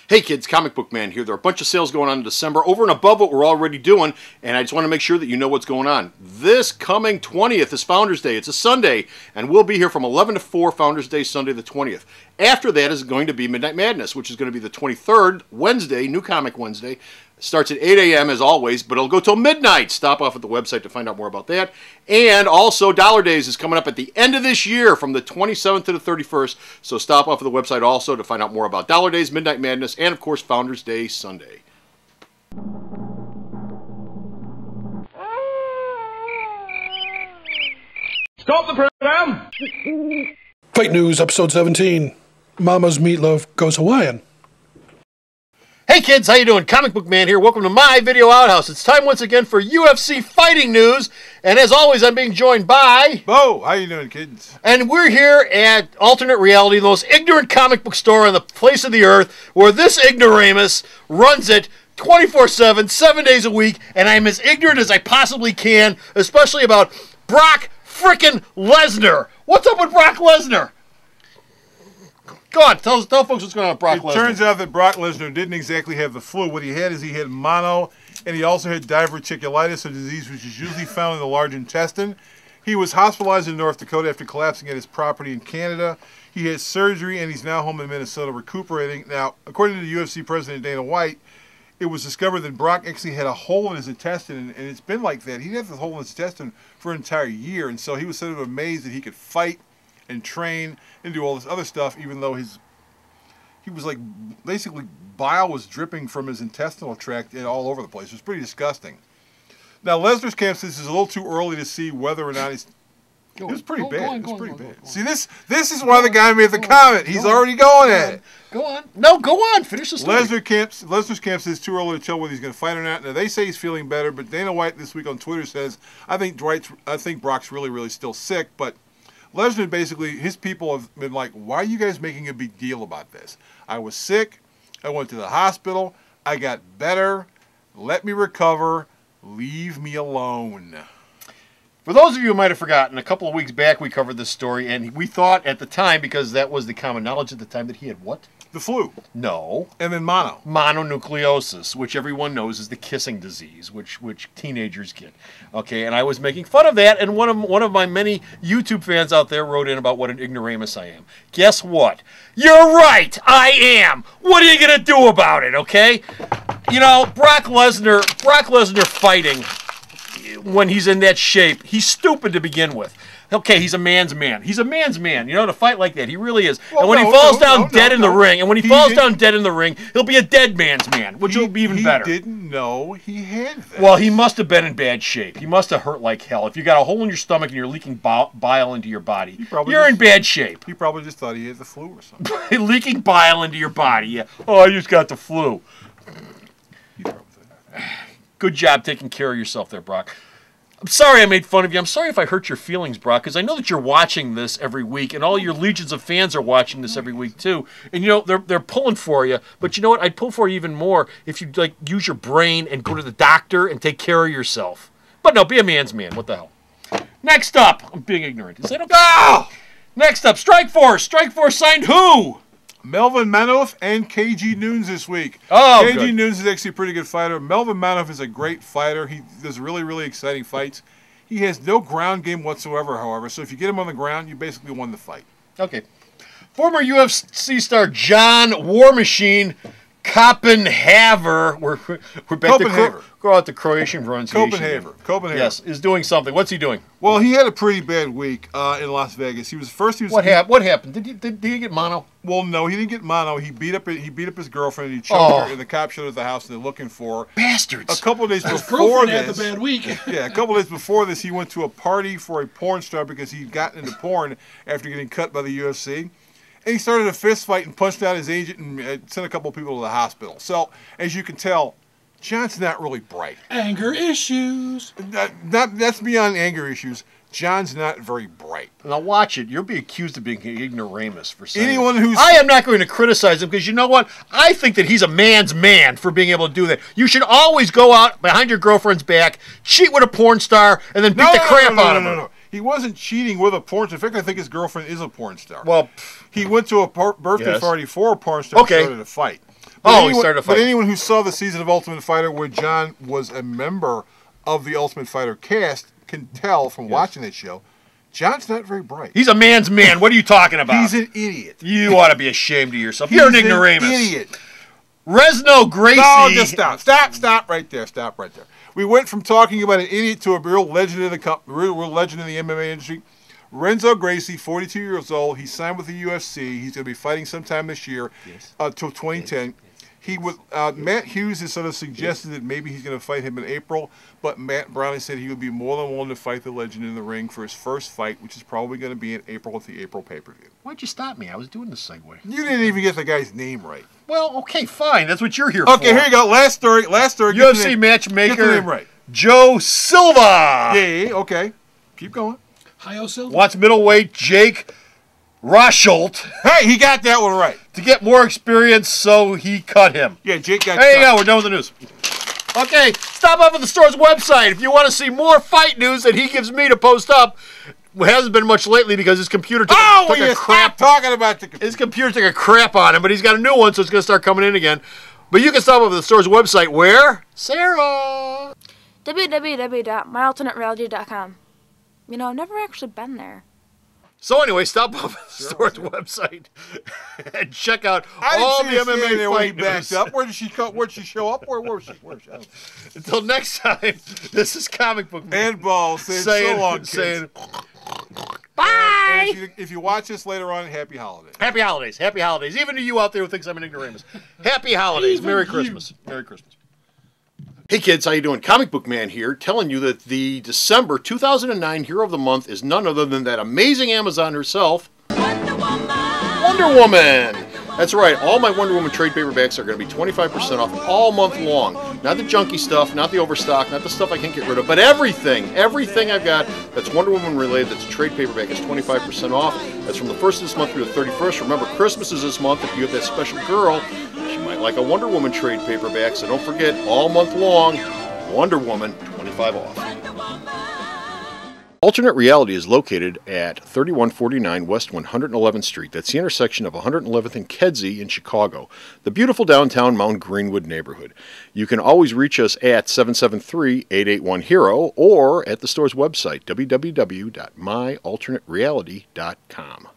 Hey kids, Comicbookman here. There are a bunch of sales going on in December over and above what we're already doing, and I just want to make sure that you know what's going on. This coming 20th is Founders Day. It's a Sunday, and we'll be here from 11 to 4 Founders Day, Sunday the 20th. After that is going to be Midnight Madness, which is going to be the 23rd, Wednesday, New Comic Wednesday. It starts at 8 a.m. as always, but it'll go till midnight. Stop off at the website to find out more about that. And also, Dollar Days is coming up at the end of this year from the 27th to the 31st, so stop off at the website also to find out more about Dollar Days, Midnight Madness, and of course, Founders Day Sunday. Stop the program! Fight News, Episode 17. Mama's Meatloaf Goes Hawaiian. Hey kids, how you doing? Comicbookman here. Welcome to my video outhouse. It's time once again for UFC fighting news, and as always, I'm being joined by Bo. How you doing, kids? And we're here at Alternate Reality, the most ignorant comic book store on the face of the earth, where this ignoramus runs it 24/7, 7 days a week, and I'm as ignorant as I possibly can, especially about Brock frickin' Lesnar. What's up with Brock Lesnar? Go on, tell folks what's going on with Brock Lesnar. It turns out that Brock Lesnar didn't exactly have the flu. What he had is he had mono, and he also had diverticulitis, a disease which is usually found in the large intestine. He was hospitalized in North Dakota after collapsing at his property in Canada. He had surgery, and he's now home in Minnesota recuperating. Now, according to the UFC president, Dana White, it was discovered that Brock actually had a hole in his intestine, and it's been like that. He had this hole in his intestine for an entire year, and so he was sort of amazed that he could fight and train and do all this other stuff, even though he was like, basically bile was dripping from his intestinal tract and all over the place. It was pretty disgusting. Now, Lesnar's camp says it's a little too early to see whether or not he's... It was pretty bad. It was pretty bad. See, this is why the guy made the comment. He's already going at it. Go on. No, go on. Finish the story. Lesnar's camp says it's too early to tell whether he's going to fight or not. Now, they say he's feeling better, but Dana White this week on Twitter says, I think Brock's really, really still sick, but Lesnar basically, his people have been like, why are you guys making a big deal about this? I was sick. I went to the hospital. I got better. Let me recover. Leave me alone. For those of you who might have forgotten, a couple of weeks back we covered this story, and we thought at the time, because that was the common knowledge at the time, that he had what? The flu. No. And then mono. Mononucleosis, which everyone knows is the kissing disease, which teenagers get. Okay, and I was making fun of that, and one of my many YouTube fans out there wrote in about what an ignoramus I am. Guess what? You're right, I am. What are you gonna do about it? Okay, you know, Brock Lesnar fighting when he's in that shape, he's stupid to begin with. Okay, he's a man's man. He's a man's man, you know, to fight like that. He really is. Well, and when he falls down dead in the ring, he'll be a dead man's man, which will be even better. He didn't know he had that. Well, he must have been in bad shape. He must have hurt like hell. If you got a hole in your stomach and you're leaking bile into your body, you're in bad shape. He probably just thought he had the flu or something. Leaking bile into your body, yeah. Oh, I just got the flu. Good job taking care of yourself there, Brock. I'm sorry I made fun of you. I'm sorry if I hurt your feelings, Brock, because I know that you're watching this every week, and all your legions of fans are watching this every week, too. And, you know, they're pulling for you. But you know what? I'd pull for you even more if you'd, like, use your brain and go to the doctor and take care of yourself. But no, be a man's man. What the hell? Next up, I'm being ignorant. Is that okay? Oh! Next up, Strikeforce. Strikeforce signed who? Melvin Manoff and KG Nunes this week. Oh, KG good. Nunes is actually a pretty good fighter. Melvin Manoff is a great fighter. He does really, really exciting fights. He has no ground game whatsoever, however. So if you get him on the ground, you basically won the fight. Okay. Former UFC star John War Machine Copenhaver. We're back to go out the Croatian pronunciation. Copenhaver. Yes, is doing something. What's he doing? Well, he had a pretty bad week in Las Vegas. What happened? Did he get mono? Well, no, he didn't get mono. He beat up his girlfriend. And he choked her, and the cops showed up at the house, and they're looking for her. Bastards. A couple of days before this, had the bad week. Yeah, a couple of days before this, he went to a party for a porn star because he'd gotten into porn after getting cut by the UFC. And he started a fist fight and punched out his agent and sent a couple of people to the hospital. So, as you can tell, John's not really bright. Anger issues. That's beyond anger issues. John's not very bright. Now watch it. You'll be accused of being an ignoramus for saying anyone who's... I am not going to criticize him because you know what? I think that he's a man's man for being able to do that. You should always go out behind your girlfriend's back, cheat with a porn star, and then beat the crap out of her. No. He wasn't cheating with a porn star. In fact, I think his girlfriend is a porn star. Well, he went to a birthday party for a porn star and started a fight. He started a fight. But anyone who saw the season of Ultimate Fighter where John was a member of the Ultimate Fighter cast can tell from watching that show, John's not very bright. He's a man's man. What are you talking about? He's an idiot. You ought to be ashamed of yourself. You're an ignoramus. Idiot. Renzo Gracie. No, just stop. Stop right there. Stop right there. We went from talking about an idiot to a real legend in the real legend in the MMA industry. Renzo Gracie, 42 years old. He signed with the UFC. He's going to be fighting sometime this year, till 2010. He would. Matt Hughes has sort of suggested that maybe he's going to fight him in April, but Matt Brown said he would be more than willing to fight the legend in the ring for his first fight, which is probably going to be in April at the April pay-per-view. Why'd you stop me? I was doing the segue. You didn't even get the guy's name right. Well, okay, fine. That's what you're here for. Okay, here you go. Last story. UFC matchmaker. Get the name right. Joe Silva. Yeah, okay. Keep going. Hi, Silva. Wants middleweight Jake Rosholt. Hey, he got that one right. To get more experience, so he cut him. Yeah, Jake got There you go. We're done with the news. Okay, stop up at the store's website if you want to see more fight news that he gives me to post up. It hasn't been much lately because his computer took a crap. Stop talking about the computer. His computer took a crap on him, but he's got a new one, so it's going to start coming in again. But you can stop up at the store's website where? Sarah. www.myalternatereality.com. You know, I've never actually been there. So anyway, stop up at the store's website and check out all the MMA fight news. Up. Where did she show up? Where was she? Until next time, this is Comicbookman. And Ball saying so long, kids. Bye! And if you watch this later on, happy holidays. Happy holidays. Happy holidays. Even to you out there who thinks I'm an ignoramus. Happy holidays. Merry Christmas. Merry Christmas. Hey kids, how you doing? Comicbookman here, telling you that the December 2009 Hero of the Month is none other than that amazing Amazon herself, Wonder Woman! That's right, all my Wonder Woman trade paperbacks are going to be 25% off all month long. Not the junky stuff, not the overstock, not the stuff I can't get rid of, but everything I've got that's Wonder Woman related that's a trade paperback is 25% off. That's from the 1st of this month through the 31st. Remember, Christmas is this month. If you have that special girl, she might like a Wonder Woman trade paperback, so don't forget, all month long, Wonder Woman, 25 off. Alternate Reality is located at 3149 West 111th Street. That's the intersection of 111th and Kedzie in Chicago, the beautiful downtown Mount Greenwood neighborhood. You can always reach us at 773-881-HERO or at the store's website, www.myalternatereality.com.